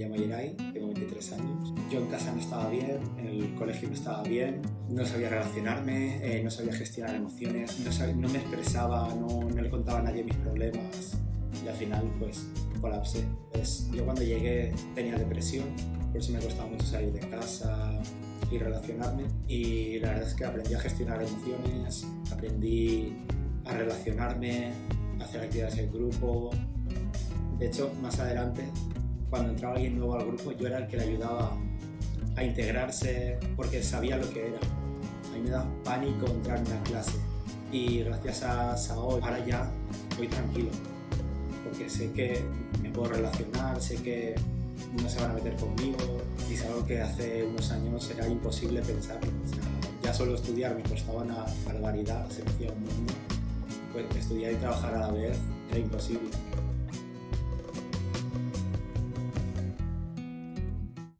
llamo Yeray, tengo 23 años. Yo en casa no estaba bien, en el colegio no estaba bien, no sabía relacionarme, no sabía gestionar emociones, no me expresaba, no le contaba a nadie mis problemas y al final pues colapsé. Pues, yo cuando llegué tenía depresión, por eso me costaba mucho salir de casa y relacionarme, y la verdad es que aprendí a gestionar emociones, aprendí a relacionarme, a hacer actividades en grupo. De hecho, más adelante, cuando entraba alguien nuevo al grupo, yo era el que le ayudaba a integrarse porque sabía lo que era. A mí me da pánico entrar en una clase y gracias a Saol ahora ya voy tranquilo porque sé que me puedo relacionar, sé que no se van a meter conmigo, y es algo que hace unos años era imposible pensarlo. O sea, ya solo estudiar me costaba una barbaridad, se me hacía un mundo. Pues estudiar y trabajar a la vez era imposible.